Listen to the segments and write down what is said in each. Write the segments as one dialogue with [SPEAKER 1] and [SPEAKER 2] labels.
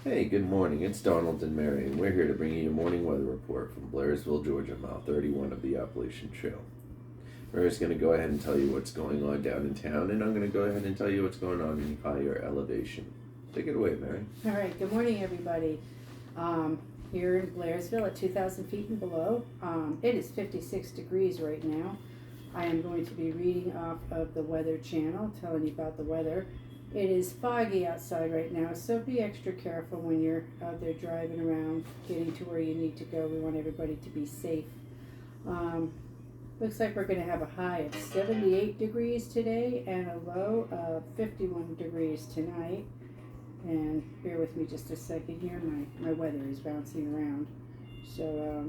[SPEAKER 1] Hey, good morning. It's Donald and Mary, and we're here to bring you your morning weather report from Blairsville, Georgia, mile 31 of the Appalachian Trail. Mary's going to go ahead and tell you what's going on down in town, and I'm going to go ahead and tell you what's going on in higher elevation. Take it away, Mary.
[SPEAKER 2] All right, good morning, everybody. Here in Blairsville at 2,000 feet and below, it is 56 degrees right now. I am going to be reading off of the Weather Channel, telling you about the weather. It is foggy outside right now, so be extra careful when you're out there driving around, getting to where you need to go. We want everybody to be safe. Looks like we're going to have a high of 78 degrees today and a low of 51 degrees tonight. And bear with me just a second here, my weather is bouncing around. So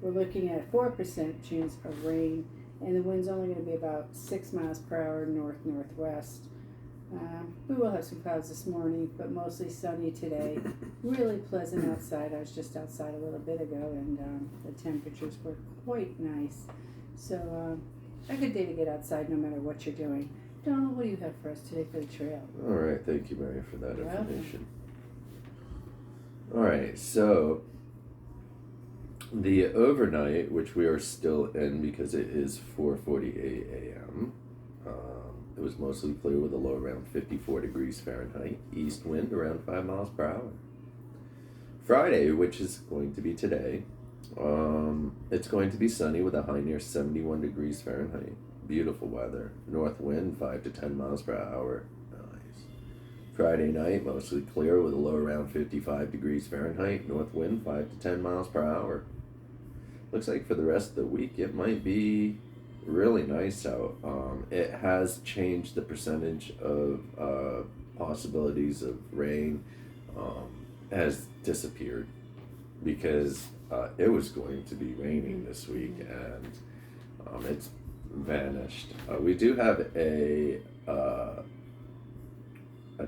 [SPEAKER 2] we're looking at a 4% chance of rain, and the wind's only going to be about 6 miles per hour north-northwest. We will have some clouds this morning, but mostly sunny today. Really pleasant outside. I was just outside a little bit ago, and the temperatures were quite nice. So a good day to get outside no matter what you're doing. Donald, what do you have for us today for the trail?
[SPEAKER 1] All right, thank you, Mary, for that information. All right, so the overnight, which we are still in because it is 4:48 a.m., it was mostly clear with a low around 54 degrees Fahrenheit, east wind around 5 miles per hour. Friday, which is going to be today, it's going to be sunny with a high near 71 degrees Fahrenheit. Beautiful weather. North wind 5 to 10 miles per hour. Nice. Friday night, mostly clear with a low around 55 degrees Fahrenheit. North wind 5 to 10 miles per hour. Looks like for the rest of the week it might be really nice out. It has changed the percentage of possibilities of rain has disappeared because it was going to be raining this week, and it's vanished. We do have not a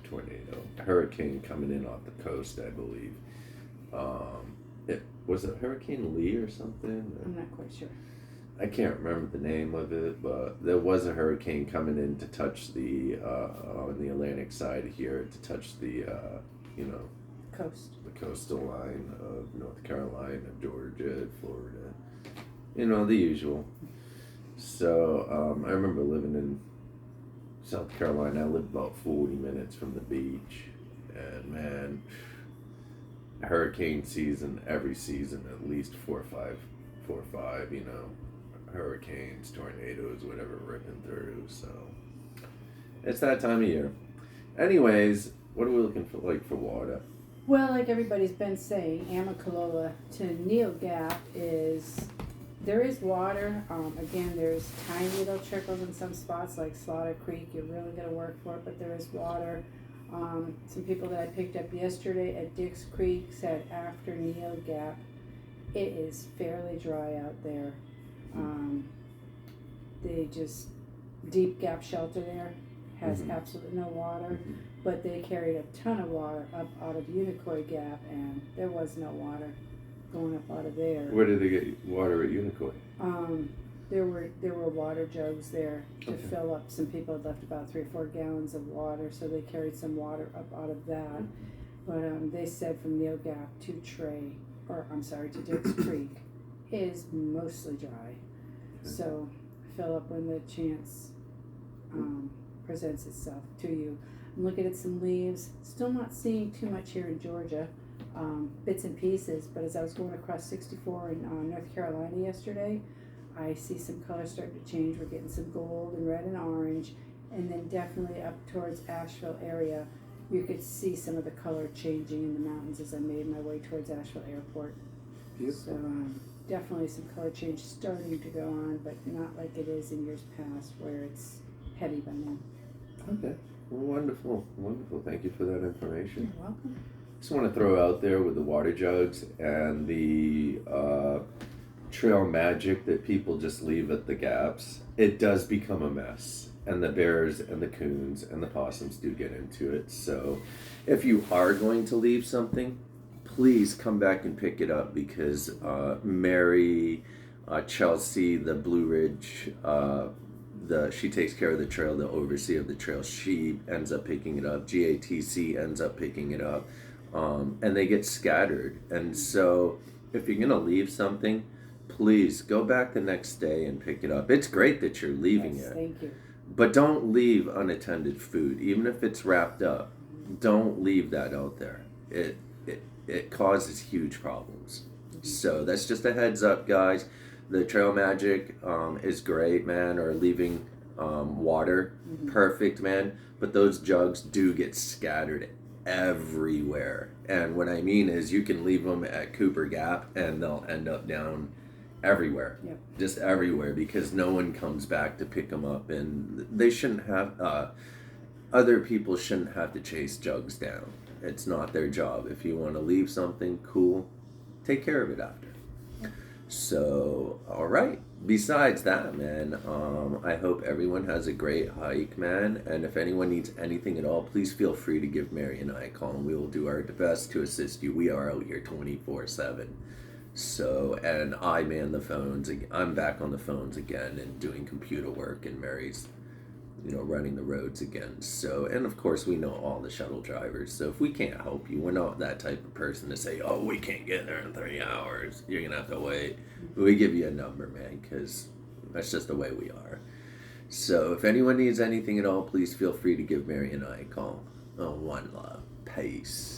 [SPEAKER 1] tornado, a hurricane coming in off the coast, I believe. Was it Hurricane Lee or something?
[SPEAKER 2] I'm not quite sure.
[SPEAKER 1] I can't remember the name of it, but there was a hurricane coming in to touch the on the Atlantic side here, to touch the
[SPEAKER 2] Coast.
[SPEAKER 1] the coastal line of North Carolina, Georgia, Florida, the usual. So I remember living in South Carolina. I lived about 40 minutes from the beach, and man, hurricane season, every season at least four or five, hurricanes, tornadoes, whatever, ripping through. So it's that time of year. Anyways, what are we looking for, for water?
[SPEAKER 2] Well, like everybody's been saying, Amicalola to Neal Gap there is water. Again, there's tiny little trickles in some spots like Slaughter Creek. You're really going to work for it, but there is water. Some people that I picked up yesterday at Dix Creek said after Neal Gap, it is fairly dry out there. Deep Gap Shelter there has absolutely no water, but they carried a ton of water up out of Unicoi Gap, and there was no water going up out of there.
[SPEAKER 1] Where did they get water at Unicoi?
[SPEAKER 2] There were water jugs there to fill up. Some people had left about 3 or 4 gallons of water, so they carried some water up out of that. But they said from Neal Gap to Dix Creek is mostly dry. So fill up when the chance presents itself to you. I'm looking at some leaves. Still not seeing too much here in Georgia. Bits and pieces, but as I was going across 64 in North Carolina yesterday, I see some colors starting to change. We're getting some gold and red and orange, and then definitely up towards Asheville area, you could see some of the color changing in the mountains as I made my way towards Asheville Airport. Beautiful. So definitely some color change starting to go on, but not like it is in years past where it's heavy by now.
[SPEAKER 1] Okay. Well, wonderful. Thank you for that information.
[SPEAKER 2] You're welcome.
[SPEAKER 1] Just want to throw out there with the water jugs and the trail magic that people just leave at the gaps, it does become a mess, and the bears and the coons and the possums do get into it. So if you are going to leave something, please come back and pick it up, because Mary, Chelsea, the Blue Ridge she takes care of the trail, the overseer of the trail. She ends up picking it up. GATC ends up picking it up, and they get scattered. And so, if you're gonna leave something, please go back the next day and pick it up. It's great that you're leaving
[SPEAKER 2] Yes,
[SPEAKER 1] it,
[SPEAKER 2] thank you.
[SPEAKER 1] but don't leave unattended food, even if it's wrapped up. Don't leave that out there. It causes huge problems. So that's just a heads up, guys. The Trail Magic is great, man, or leaving water, perfect, man. But those jugs do get scattered everywhere. And what I mean is you can leave them at Cooper Gap and they'll end up down everywhere.
[SPEAKER 2] Yep.
[SPEAKER 1] Just everywhere, because no one comes back to pick them up. And they shouldn't have, other people shouldn't have to chase jugs down. It's not their job. If you want to leave something, cool, take care of it after. So, all right. Besides that, man, I hope everyone has a great hike, man. And if anyone needs anything at all, please feel free to give Mary and I a call, and we will do our best to assist you. We are out here 24/7. So, and I man the phones. I'm back on the phones again and doing computer work, and Mary's, running the roads again. So, and of course, we know all the shuttle drivers. So if we can't help you, we're not that type of person to say, oh, we can't get there in 3 hours. You're going to have to wait. We give you a number, man, because that's just the way we are. So if anyone needs anything at all, please feel free to give Mary and I a call. Oh, one love. Peace.